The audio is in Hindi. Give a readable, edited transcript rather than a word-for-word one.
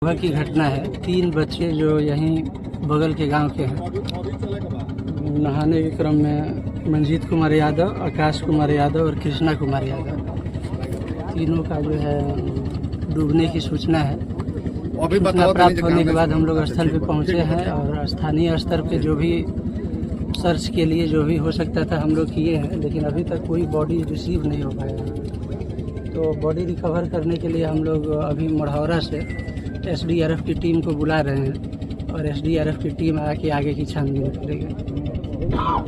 सुबह की घटना है। 3 बच्चे जो यहीं बगल के गांव के हैं, नहाने के क्रम में मंजीत कुमार यादव, आकाश कुमार यादव और कृष्णा कुमार यादव, तीनों का जो है डूबने की सूचना है। सूचना प्राप्त होने के बाद हम लोग स्थल पे पहुंचे हैं और स्थानीय स्तर पे जो भी सर्च के लिए जो भी हो सकता था हम लोग किए हैं, लेकिन अभी तक कोई बॉडी रिसीव नहीं हो पाया। तो बॉडी रिकवर करने के लिए हम लोग अभी मढ़ौरा से एसडीआरएफ की टीम को बुला रहे हैं और एसडीआरएफ की टीम आके आगे की छानबीन करेगी। हाँ